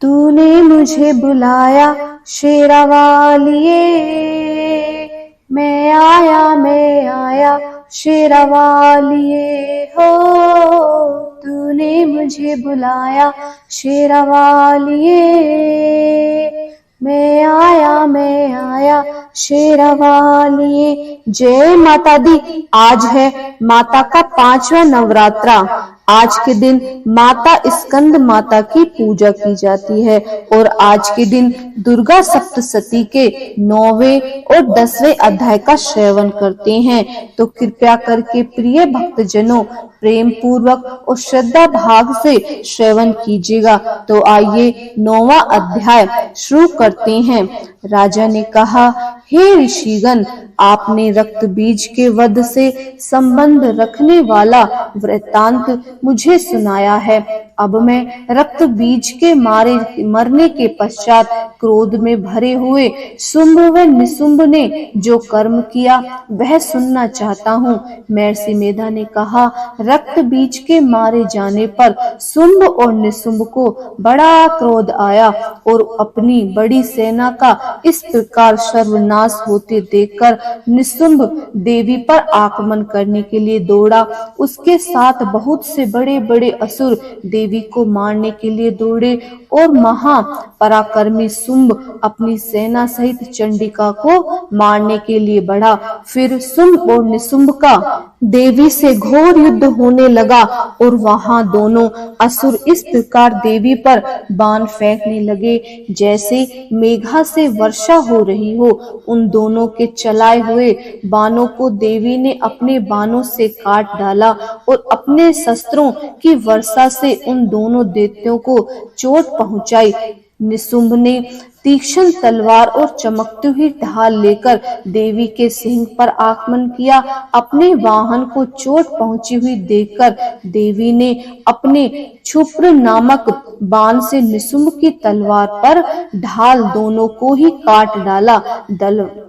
तूने मुझे बुलाया शेरावालिए, मैं आया शेरावालिए हो। तूने मुझे बुलाया शेरावालिए, मैं आया शेरावालिए। जय माता दी। आज है माता का 5वां नवरात्रा। आज के दिन माता स्कंद माता की पूजा की जाती है और आज के दिन दुर्गा सप्तशती के 9वें और 10वें अध्याय का श्रवण करते हैं। तो कृपया करके प्रिय भक्तजनों प्रेम पूर्वक और श्रद्धा भाव से श्रवण कीजिएगा। तो आइए 9वां अध्याय शुरू करते हैं। राजा ने कहा, हे ऋषिगण, आपने रक्त बीज के वध से संबंध रखने वाला वृत्तांत मुझे सुनाया है। अब मैं रक्त बीज के मरने के पश्चात क्रोध में भरे हुए शुंभ व निशुंभ ने जो कर्म किया वह सुनना चाहता हूँ। महर्षि मेधा ने कहा, रक्त बीज के मारे जाने पर शुंभ और निशुंभ को बड़ा क्रोध आया और अपनी बड़ी सेना का इस प्रकार सर्वनाश होते देखकर निशुंभ देवी पर आक्रमण करने के लिए दौड़ा। उसके साथ बहुत से बड़े बड़े असुर देवी को मारने के लिए दौड़े और महा पराक्रमी शुंभ अपनी सेना सहित चंडिका को मारने के लिए बढ़ा। फिर शुंभ और निशुंभ का देवी से घोर युद्ध होने लगा और वहां दोनों असुर इस प्रकार देवी पर बाण फेंकने लगे जैसे मेघा से वर्षा हो रही हो। उन दोनों के चलाए हुए बाणों को देवी ने अपने बाणों से काट डाला और अपने शस्त्रों की वर्षा से उन दोनों दैत्यों को चोट पहुंचाई। निशुंभ ने तीक्ष्ण तलवार और चमकती हुई ढाल लेकर देवी के सिंह पर आक्रमण किया। अपने वाहन को चोट पहुंची हुई देखकर देवी ने अपने क्षुप्र नामक बाण से निशुंभ की तलवार पर ढाल दोनों को ही काट डाला।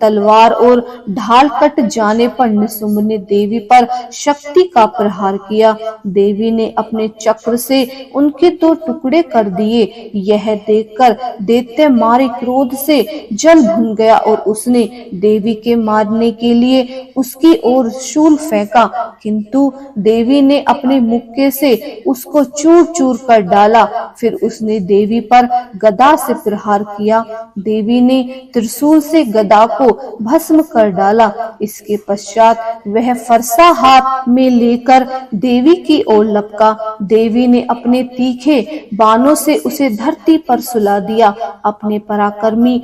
तलवार और ढाल कट जाने पर निशुंभ ने देवी पर शक्ति का प्रहार किया। देवी ने अपने चक्र से उनके 2 टुकड़े कर दिए। यह देखकर दैत्य मारे क्रोध से जल भुन गया और उसने देवी के मारने के लिए उसकी ओर शूल फेंका, किंतु देवी ने अपने मुक्के से उसको चूर चूर कर डाला। फिर उसने देवी पर गदा से प्रहार किया। देवी ने त्रिशूल से गदा को भस्म कर डाला। इसके पश्चात वह फरसा हाथ में लेकर देवी की ओर लपका। देवी ने अपने तीखे बाणों से उसे धरती पर सुला दिया। अपने पराक्रमी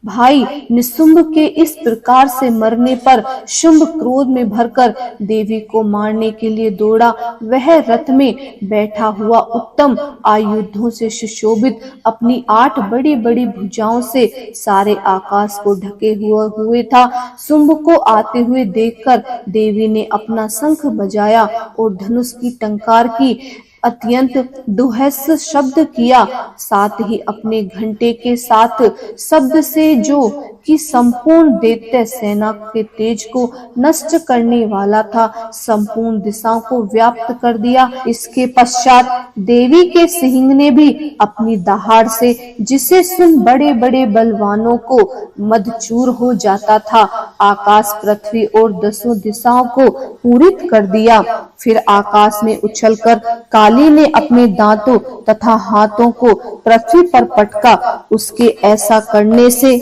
भाई निशुंभ के इस प्रकार से मरने पर शुंभ क्रोध में भरकर देवी को मारने के लिए दौड़ा। वह रथ में बैठा हुआ उत्तम आयुधों से सुशोभित अपनी 8 बड़ी बड़ी भुजाओं से सारे आकाश को ढके हुए था। शुंभ को आते हुए देखकर देवी ने अपना शंख बजाया और धनुष की टंकार की अत्यंत दुहस शब्द किया। साथ ही अपने घंटे के साथ शब्द से जो कि संपूर्ण दैत्य सेना के तेज को नष्ट करने वाला था, संपूर्ण दिशाओं को व्याप्त कर दिया। इसके पश्चात देवी के सिंह ने भी अपनी दहाड़ से, जिसे सुन बड़े बड़े बलवानों को मदचूर हो जाता था, आकाश पृथ्वी और 10 दिशाओं को पूरित कर दिया। फिर आकाश में उछलकर काली ने अपने दांतों तथा हाथों को पृथ्वी पर पटका। उसके ऐसा करने से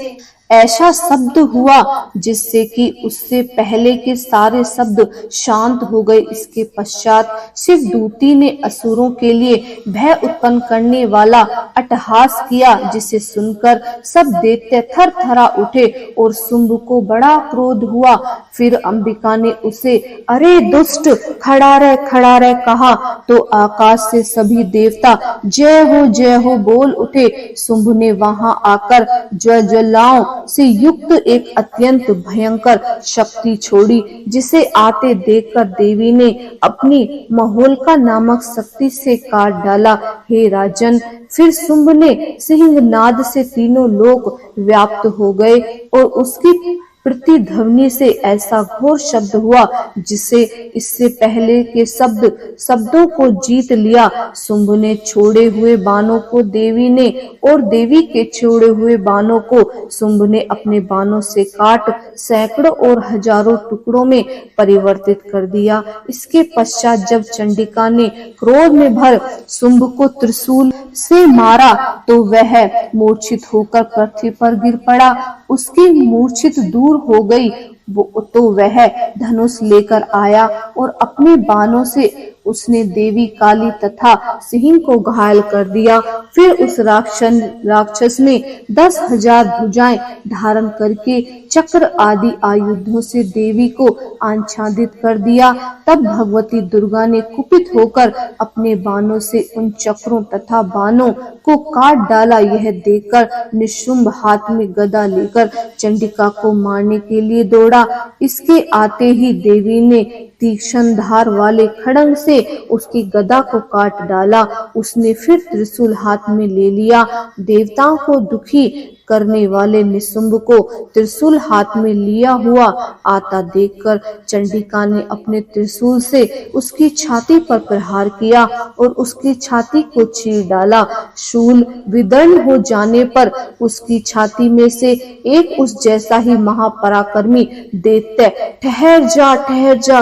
ऐसा शब्द हुआ जिससे कि उससे पहले के सारे शब्द शांत हो गए। इसके पश्चात शिवदूती ने असुरों के लिए भय उत्पन्न करने वाला अट्टहास किया, जिसे सुनकर सब दैत्य थरथरा उठे और शुंभ को बड़ा क्रोध हुआ। फिर अंबिका ने उसे अरे दुष्ट, खड़ा रह कहा तो आकाश से सभी देवता जय हो बोल उठे। शुंभ ने वहां आकर ज्वालाओं से युक्त एक अत्यंत भयंकर शक्ति छोड़ी, जिसे आते देखकर देवी ने अपनी महोल्का नामक शक्ति से काट डाला। हे राजन, फिर शुंभ ने सिंहनाद से तीनों लोक व्याप्त हो गए और उसकी प्रतिध्वनि से ऐसा घोर शब्द हुआ जिससे इससे पहले के शब्दों को जीत लिया। शुंभ ने छोड़े हुए बाणों को देवी ने और देवी के छोड़े हुए बाणों को शुंभ ने अपने बाणों से काट सैकड़ों और हजारों टुकड़ों में परिवर्तित कर दिया। इसके पश्चात जब चंडिका ने क्रोध में भर शुंभ को त्रिशूल से मारा तो वह मूर्छित होकर पृथ्वी पर गिर पड़ा। उसकी मूर्छित दूर हो गई तो वह धनुष लेकर आया और अपने बाणों से उसने देवी काली तथा सिंह को घायल कर दिया। फिर उस राक्षस ने 10,000 भुजाएं धारण करके चक्र आदि आयुधों से देवी को आच्छादित कर दिया। तब भगवती दुर्गा ने कुपित होकर अपने बाणों से उन चक्रों तथा बाणों को काट डाला। यह देखकर निशुंभ हाथ में गदा लेकर चंडिका को मारने के लिए दौड़ा। इसके आते ही देवी ने तीक्ष्ण धार वाले खड्ग से उसकी गदा को काट डाला। उसने फिर त्रिशूल हाथ में ले लिया। देवताओं को दुखी करने वाले निशुंभ को त्रिशूल हाथ में लिया हुआ आता देखकर चंडिका ने अपने त्रिशूल से उसकी छाती पर प्रहार किया और उसकी छाती को चीर डाला। शूल विदीर्ण हो जाने पर उसकी छाती में से एक उस जैसा ही महापराक्रमी दैत्य ठहर जा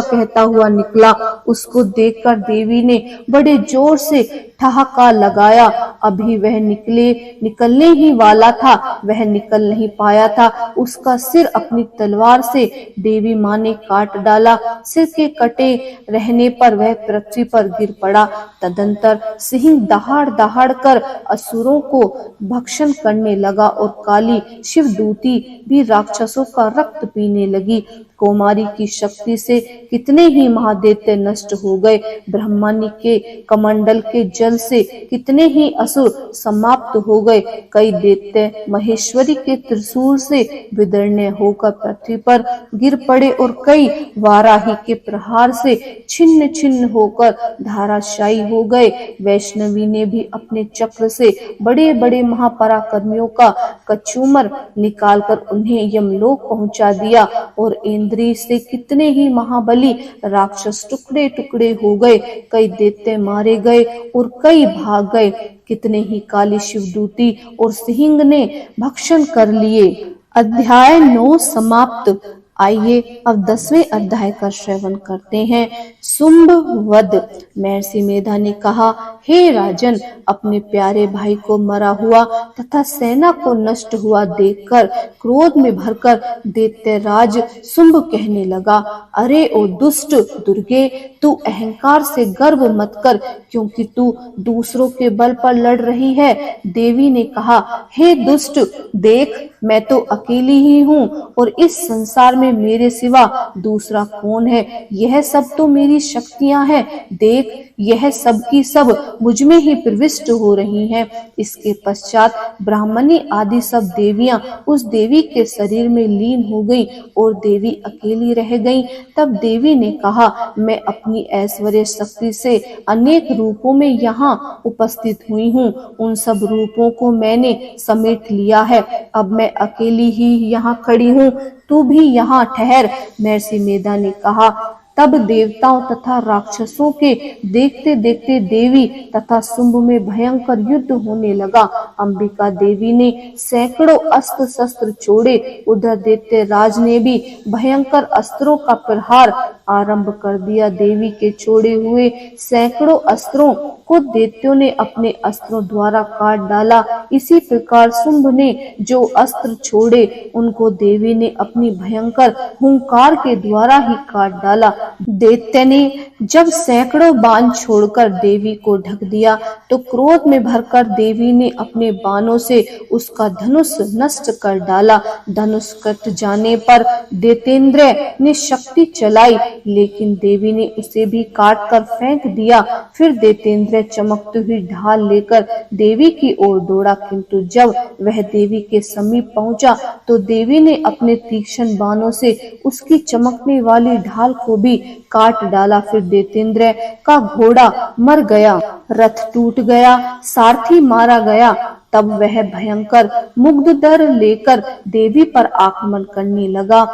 कहता हुआ निकला। उसको देखकर देवी ने बड़े जोर से ठहाका लगाया। अभी वह निकलने ही वाला था, वह निकल नहीं पाया था। उसका सिर अपनी तलवार से देवी माँ ने काट डाला। सिर के कटे रहने पर वह पृथ्वी पर गिर पड़ा। तदंतर सिंह दहाड़ कर असुरों को भक्षण करने लगा और काली शिवदूती भी राक्षसों का रक्त पीने लगी। कौमारी की शक्ति से कितने ही महादैत्य नष्ट हो गए। ब्रह्मांड के कमंडल के जल से कितने ही असुर समाप्त हो गए। कई दैत्य महेश्वरी के त्रिशूल से विदीर्ण होकर पृथ्वी पर गिर पड़े और कई वाराही के प्रहार से छिन्न छिन्न होकर धाराशायी हो गए। वैष्णवी ने भी अपने चक्र से बड़े बड़े महापराक्रमियों का कचूमर निकालकर उन्हें यमलोक पहुंचा दिया और इंद्री से कितने ही महाबली राक्षस टुकड़े टुकड़े हो गए। कई दैत्य मारे गए और कई भाग गए। कितने ही काली शिवदूती और सिंह ने भक्षण कर लिए। अध्याय 9 समाप्त। आइए अब 10वें अध्याय का श्रवण करते हैं। शुंभ वध। महर्षि मेधा ने कहा, हे राजन, अपने प्यारे भाई को मरा हुआ तथा सेना को नष्ट हुआ देखकर क्रोध में भरकर दैत्यराज शुंभ कहने लगा, अरे ओ दुष्ट दुर्गे, तू अहंकार से गर्व मत कर, क्योंकि तू दूसरों के बल पर लड़ रही है। देवी ने कहा, हे दुष्ट, देख, मैं तो अकेली ही हूँ और इस संसार में मेरे सिवा दूसरा कौन है। यह सब तो मेरी शक्तियां हैं। देख, यह सब की सब मुझ में ही प्रविष्ट हो रही हैं। इसके पश्चात ब्राह्मणी आदि सब देवियां उस देवी के शरीर में लीन हो गईं और देवी अकेली रह गईं। तब देवी ने कहा, मैं अपनी ऐश्वर्य शक्ति से अनेक रूपों में यहाँ उपस्थित हुई हूँ। उन सब रूपों को मैंने समेट लिया है। अब मैं अकेली ही यहाँ खड़ी हूँ, तू भी यहाँ ठहर। महर्षि मेधा ने कहा। तब देवताओं तथा राक्षसों के देखते देखते देवी तथा शुंभ में भयंकर युद्ध होने लगा। अंबिका देवी ने सैकड़ों अस्त्र शस्त्र छोड़े। उधर दैत्यराज ने भी भयंकर अस्त्रों का प्रहार आरंभ कर दिया। देवी के छोड़े हुए सैकड़ों अस्त्रों को दैत्यों ने अपने अस्त्रों द्वारा काट डाला। इसी प्रकार शुंभ ने जो अस्त्र छोड़े उनको देवी ने अपनी भयंकर हुंकार के द्वारा ही काट डाला। दैत्य ने जब सैकड़ों बाण छोड़कर देवी को ढक दिया तो क्रोध में भरकर देवी ने अपने बाणों से उसका धनुष नष्ट कर डाला। धनुष कट जाने पर दैत्येंद्र ने शक्ति चलाई, लेकिन देवी ने उसे भी काट कर फेंक दिया। फिर दैत्येंद्र चमकती हुई ढाल लेकर देवी की ओर दौड़ा, किंतु जब वह देवी के समीप पहुंचा तो देवी ने अपने तीक्ष्ण बाणों से उसकी चमकने वाली ढाल को भी काट डाला। फिर दैत्येंद्र का घोड़ा मर गया, रथ टूट गया, सारथी मारा गया तब वह भयंकर मुग्ध दर लेकर देवी पर आक्रमण करने लगा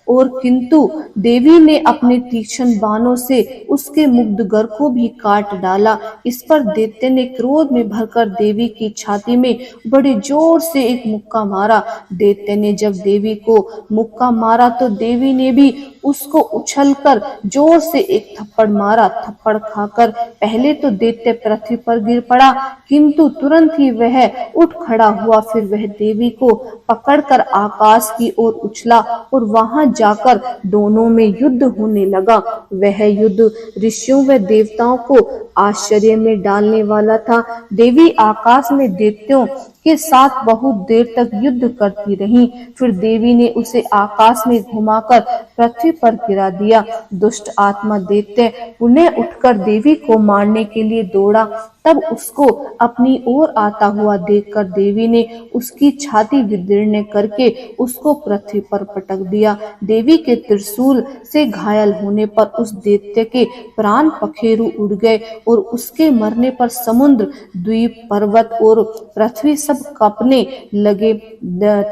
और किंतु देवी ने अपने तीक्ष्ण बाणों से उसके मुग्ध गर को भी काट डाला। इस पर दैत्य ने क्रोध में भरकर देवी की छाती में बड़े जोर से एक मुक्का मारा। दैत्य ने जब देवी को मुक्का मारा तो देवी ने भी उसको उछलकर जोर से एक थप्पड़ मारा। थप्पड़ खाकर पहले तो दैत्य पृथ्वी पर गिर पड़ा, किंतु तुरंत ही वह उठ खड़ा हुआ। फिर वह देवी को पकड़कर आकाश की ओर उछला और वहां जाकर दोनों में युद्ध होने लगा। वह युद्ध ऋषियों व देवताओं को आश्चर्य में डालने वाला था। देवी आकाश में दैत्यों के साथ बहुत देर तक युद्ध करती रही। फिर देवी ने उसे आकाश में घुमाकर पृथ्वी पर गिरा दिया। दुष्ट आत्मा दैत्य पुनः उठकर देवी को मारने के लिए दौड़ा। तब उसको अपनी ओर आता हुआ देखकर देवी ने उसकी छाती विदीर्ण करके उसको पृथ्वी पर पटक दिया। देवी के त्रिशूल से घायल होने पर उस दैत्य के प्राण पखेरु उड़ गए और उसके मरने पर समुद्र, द्वीप, पर्वत और पृथ्वी सब कांपने लगे।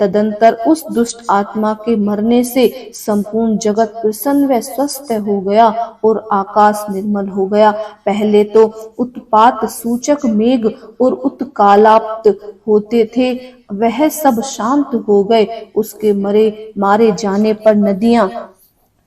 तदंतर उस दुष्ट आत्मा के मरने से संपूर्ण जगत प्रसन्न व स्वस्थ हो गया और आकाश निर्मल हो गया। पहले तो उत्पात सूचक मेघ और उत्कालाप्त होते थे, वह सब शांत हो गए। उसके मारे जाने पर नदियां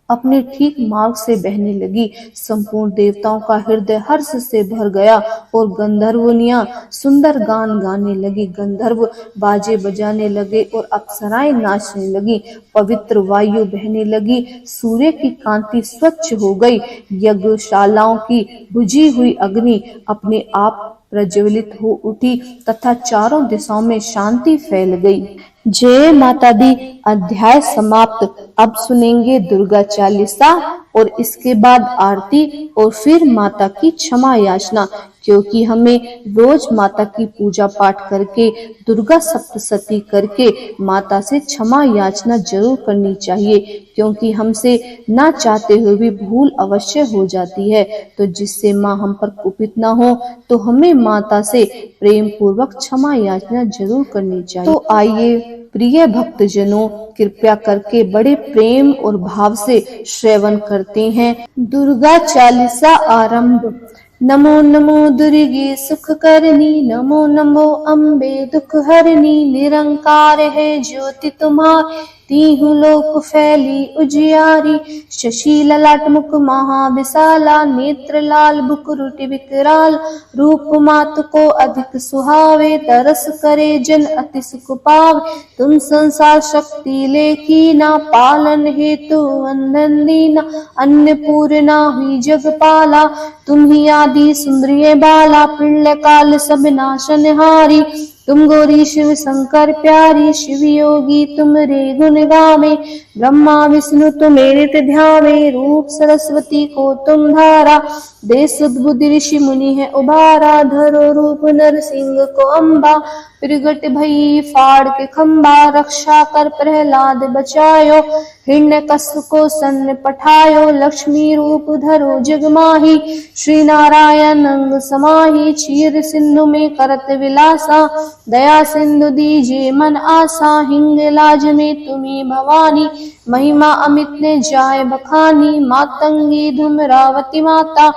अपने ठीक मार्ग से बहने लगी। संपूर्ण देवताओं का हृदय हर्ष से भर गया और गंधर्वनियां सुंदर गान गाने लगी। गंधर्व बाजे बजाने लगे और अप्सराएं नाचने लगी। पवित्र वायु बहने लगी। सूर्य की कांति स्वच्छ हो गई। यज्ञशालाओं की बुझी हुई अग्नि अपने आप प्रज्वलित हो उठी तथा चारों दिशाओं में शांति फैल गई। जय माता दी। अध्याय समाप्त। अब सुनेंगे दुर्गा चालीसा और इसके बाद आरती और फिर माता की क्षमा याचना, क्योंकि हमें रोज माता की पूजा पाठ करके दुर्गा सप्तशती करके माता से क्षमा याचना जरूर करनी चाहिए, क्योंकि हमसे ना चाहते हुए भी भूल अवश्य हो जाती है। तो जिससे माँ हम पर कुपित ना हो, तो हमें माता से प्रेम पूर्वक क्षमा याचना जरूर करनी चाहिए। तो आइए प्रिय भक्तजनों, कृपया करके बड़े प्रेम और भाव से श्रवण करते हैं। दुर्गा चालीसा आरंभ। नमो नमो दुर्गे सुख करनी, नमो नमो अम्बे दुख हरनी। निरंकार है ज्योति तुम्हारी, तीहू लोक फैली उजियारी। शशि ललाट मुख महाविशाला, नेत्र लाल बुकुरुट विकराल। रूप मात को अधिक सुहावे, तरस करे जन अति सुख पावे। तुम संसार शक्ति लेकीना, पालन हेतु वंदन दीना। अन्नपूर्णा हुई जगपाला, तुम ही आदि सुंदरी बाला। प्रलय काल सब नाशनहारी, तुम गौरी शिव शंकर प्यारी। शिव योगी तुम रे गुण गावे, ब्रह्मा विष्णु तुम्हें नित ध्यावे। रूप सरस्वती को तुम धारा, दे सुध बुद्धि ऋषि मुनि है उबारा। धरो रूप नरसिंह को अम्बा, प्रगट भई फाड़ के खंबा। रक्षा कर प्रहलाद बचायो, हिरण्यकश्यप को सन्न पठायो। लक्ष्मी रूप धरो जग माही, श्री नारायण अंग समाही। क्षीर सिंधु में करत विलासा, दया सिंधु दीजिए मन आसा। हिंग लाज में तुम्ही भवानी, महिमा अमित ने जाय बखानी। मातंगी धूमरावती माता,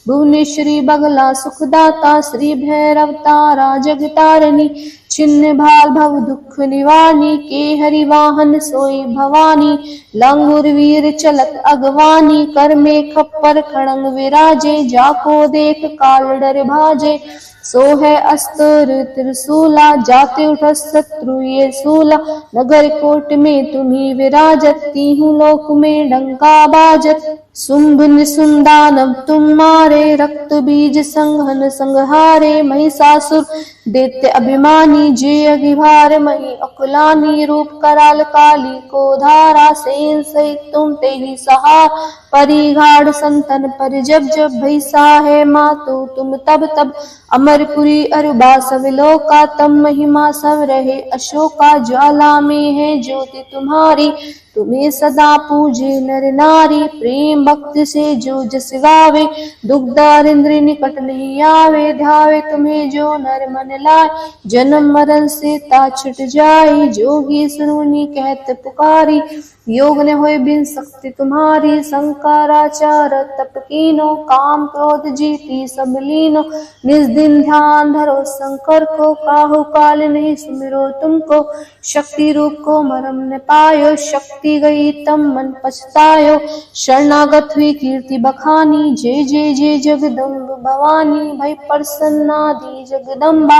भुवनेश्वरी बगला सुखदाता। श्री भैरव तारा जगतारिणी, छिन्न भाल भव दुख निवारणी। के हरि वाहन सोई भवानी, लंगुर वीर चलत अगवानी। कर में खप्पर खड़ंग विराजे, जाको देख काल डर भाजे। सो है अस्त्र त्रिशूला, जाते उठ शत्रु ये सूला। नगर कोट में तुम्ही विराजत, तीहू लोक में डंका बाजत। शुंभ निशुंभ दानव तुम मारे, रक्त बीज संघन संहारे। महिषासुर दैत्य अभिमानी, जे अगिभार मही अकुलानी। रूप कराल काली को धारा, सेन सहित तुम ते ही सहार। परिघाड़ संतन पर जब जब, भैसा है मातु तुम तब तब। अमरपुरी अरुबा सब लोका, तम महिमा सब रहे अशोका। ज्वाला में है ज्योति तुम्हारी, तुम्हें सदा पूजे नर नारी। प्रेम भक्ति से जो जस गावे, दुखदार इंद्र निकट नहीं आवे। ध्यावे तुम्हें जो नर मन लाए, जन्म मरण से ता छुट जाई, जोगी सुनी कहत पुकारी, योग न होए बिन शक्ति तुम्हारी, शंकराचार तप कीनो, काम क्रोध जीती सब लीनो, निज दिन ध्यान धरो शंकर को, काहू काल नहीं सुमिरो तुमको, शक्ति रूप को मरम न पायो, शक्ति गई तम मन पछतायो, शरणागत हुई कीर्ति बखानी, जय जय जय जगदम्ब भवानी, भई प्रसन्ना दी जगदम्बा,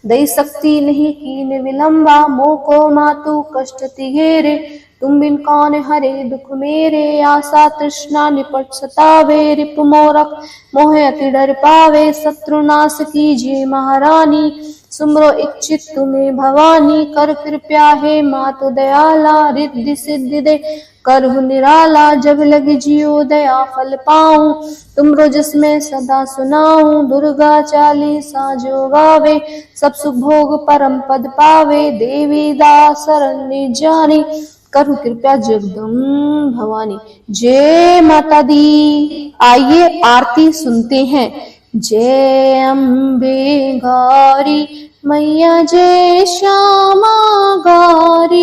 दई शक्ति नहीं कीन विलंबा, मोको मातु कष्ट तिगेरे, तुम बिन कौन हरे दुख मेरे, आशा तृष्णा निपट सतावे, रिप मोरख मोह अति डर पावे, शत्रुनाश कीजिए महारानी, सुमरो इच्छित तुम्हें भवानी, कर कृपया हे मातु दयाला, रिद्धि सिद्धि दे करहु निराला, जब लग जियो दया फल पाऊं, तुमरो जिसमें सदा सुनाऊं, दुर्गा चालीसा जो गावे, सब सुख भोग परम पद पावे, देवी दास शरण जानी, करहु कृपया जगदम्ब भवानी। जय माता दी। आइए आरती सुनते हैं। जय अम्बे गौरी मैया, जय श्यामा गौरी,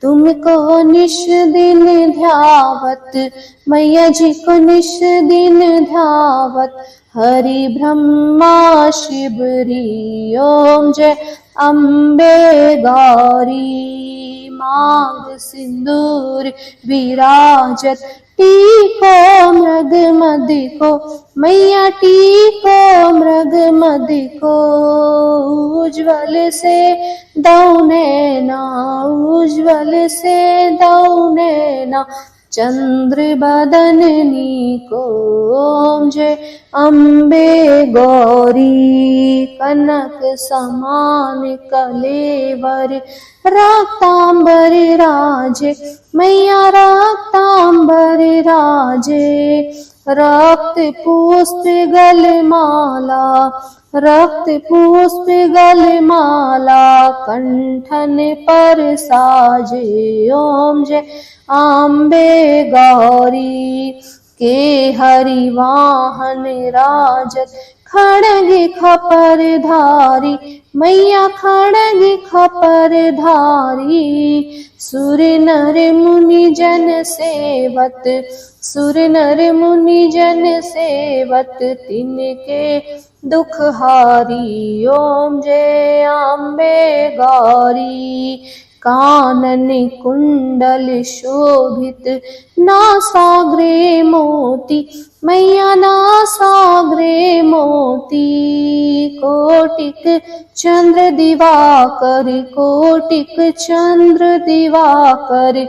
तुमको निश दिन ध्यावत, मैया जी को निश दिन ध्यावत, हरि ब्रह्मा शिवरी, ओम जय अम्बे गौरी, मांग सिंदूर विराजत, टीको मृग मदिको, मैया टीको मृग मदिको, उज्ज्वल से दौने ना, उज्ज्वल से दौने ना, चंद्र बदननी को, ओम जय अम्बे गौरी, कनक समान कलेवर, रक्तांबर राजे, मैया रक्तांबर राजे, रक्त पुष्प गलमाला, रक्त पुष्प गलमाला, कंठन पर साजे, ओम जय अम्बे गौरी, के हरि वाहन राजत, खड़ग खपर धारी, मैया खड़ग खपर धारी, सुर नर मुनि जन सेवत, सुर नर मुनि जन सेवत, तिनके दुख हारी, ओम जय अम्बे गौरी, कानन कुंडल शोभित, नासाग्रे मोती, मैया नासाग्रे मोती, कोटिक चंद्र दिवाकर, कोटिक चंद्र दिवाकर,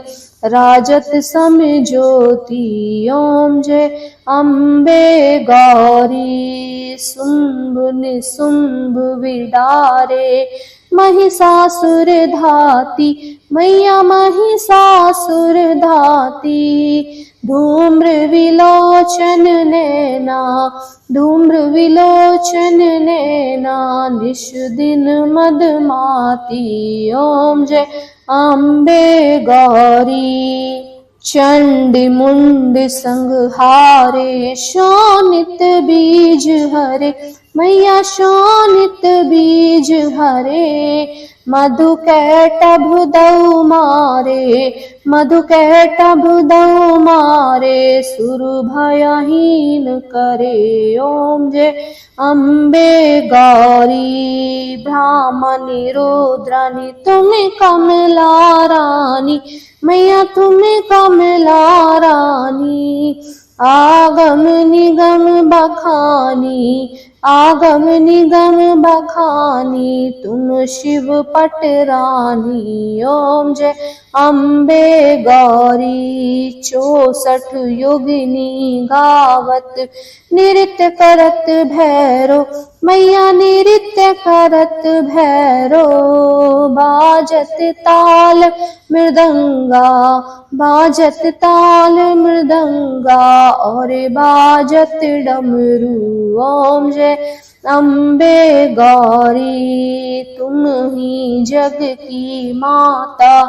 राजत सम ज्योति, ओम जय अम्बे गौरी, शुंभ निशुंभ विडारे, महिषासुर धाती, मैया महिषासुर धाती, धूम्र विलोचन नैना, धूम्र विलोचन नैना, निश दिन मदमाती, ओम जय अम्बे गौरी, चंडी मुंड संहारे, शोणित बीज हरे, मैया शोणित बीज हरे, मधु कैटभ दौ मारे, मधु कैटभ दौ मारे, सुर भयहीन करे, ओम जय अम्बे गौरी, ब्राह्मणी रुद्रानी, तुम कमला रानी, मैया तुम कमला रानी, आगम निगम बखानी, आगम निगम बखानी, तुम शिव पट रानी, ओम जय अम्बे गौरी, 64 योगिनी गावत, नृत्य करत भैरो, मैया नृत्य करत भैरो, बाजत ताल मृदंगा, बाजत ताल मृदंगा, और बाजत डमरू, ओम जय अम्बे गौरी, तुम ही जग की माता,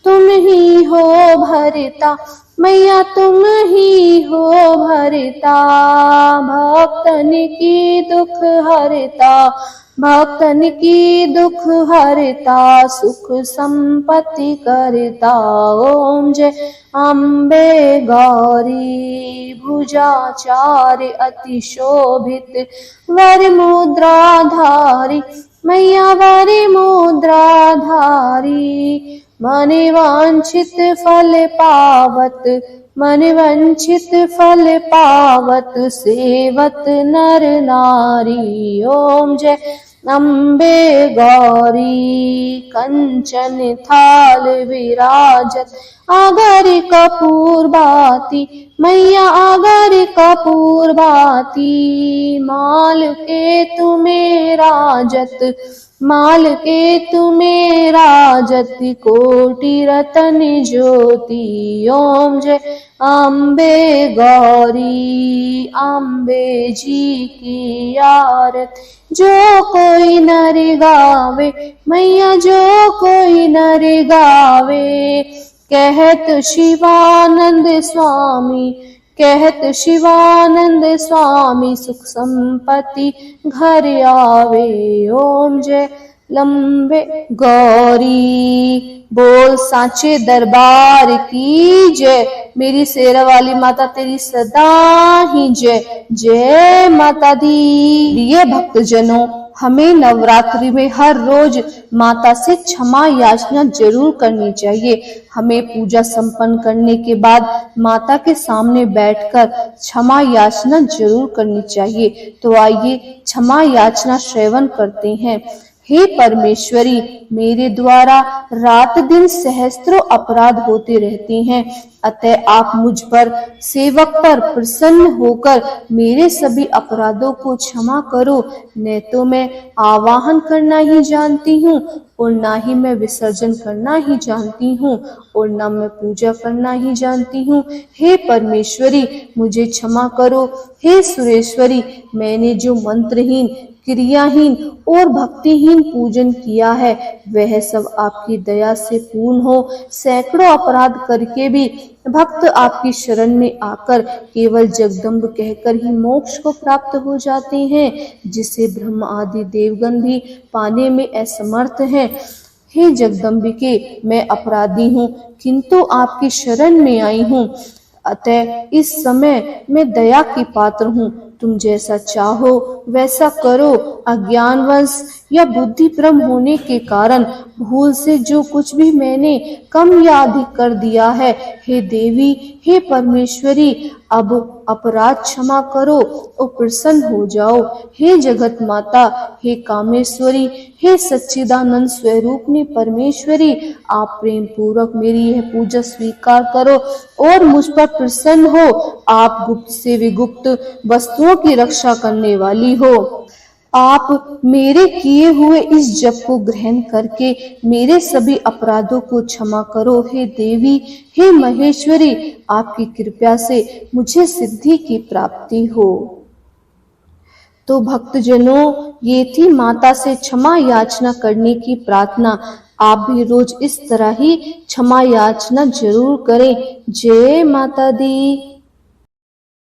तुम ही हो भरता, मैया तुम ही हो भरता, भक्तन की दुख हरता, भक्तन की दुख हरता, सुख संपत्ति करता। ओम जय अम्बे गौरी। भुजाचार्य अति शोभित, वर मुद्राधारी, मैया वर मुद्राधारी। मन वांछित फल पावत, मन वंचित फल पावत, सेवत नर नारी। ओम जय अम्बे गौरी। कंचन थाल विराजत, आगर कपूर बाती, मैया आगर कपूर बाती। माल के तुम्हें राजत, माल के तुम्हें राजत, कोटि रतन ज्योति। ओम जय अम्बे गौरी। अम्बे जी की आरत, जो कोई नर गावे, मैया जो कोई नर गावे। कहत शिवानंद स्वामी, कहत शिवानंद स्वामी, सुख संपत्ति घर आवे। ओम जय लंबे गौरी। बोल साचे दरबार की जय। मेरी शेरा वाली माता तेरी सदा ही जय। जय माता दी। प्रिय भक्तजनों, हमें नवरात्रि में हर रोज माता से क्षमा याचना जरूर करनी चाहिए। हमें पूजा संपन्न करने के बाद माता के सामने बैठकर क्षमा याचना जरूर करनी चाहिए। तो आइए क्षमा याचना श्रवण करते हैं। हे परमेश्वरी, मेरे द्वारा रात दिन सहस्त्रों अपराध होते रहते हैं, अतः आप मुझ पर, सेवक पर प्रसन्न होकर मेरे सभी अपराधों को क्षमा करो। न तो मैं आवाहन करना ही जानती हूँ और ना ही मैं विसर्जन करना ही जानती हूँ और ना मैं पूजा करना ही जानती हूँ। हे परमेश्वरी, मुझे क्षमा करो। हे सुरेश्वरी, मैंने जो मंत्रहीन, क्रियाहीन और भक्तिहीन पूजन किया है वह सब आपकी दया से पूर्ण हो। सैकड़ों अपराध करके भी भक्त आपकी शरण में आकर केवल जगदम्ब कहकर ही मोक्ष को प्राप्त हो जाते हैं, जिसे ब्रह्म आदि देवगण भी पाने में असमर्थ हैं। हे जगदम्बिके, मैं अपराधी हूँ किंतु आपकी शरण में आई हूँ, अतः इस समय मैं दया की पात्र हूँ। तुम जैसा चाहो वैसा करो। अज्ञानवश या बुद्धिभ्रम होने के कारण भूल से जो कुछ भी मैंने कम या अधिक कर दिया है, हे देवी, हे परमेश्वरी, अब अपराध क्षमा करो और प्रसन्न हो जाओ। हे जगत माता, हे कामेश्वरी, हे सच्चिदानंद स्वरूपनी परमेश्वरी, आप प्रेम पूर्वक मेरी यह पूजा स्वीकार करो और मुझ पर प्रसन्न हो। आप गुप्त से विगुप्त वस्तुओं की रक्षा करने वाली हो। आप मेरे किए हुए इस जप को ग्रहण करके मेरे सभी अपराधों को क्षमा करो। हे देवी, हे महेश्वरी, आपकी कृपा से मुझे सिद्धि की प्राप्ति हो। तो भक्तजनों, ये थी माता से क्षमा याचना करने की प्रार्थना। आप भी रोज इस तरह ही क्षमा याचना जरूर करें। जय माता दी।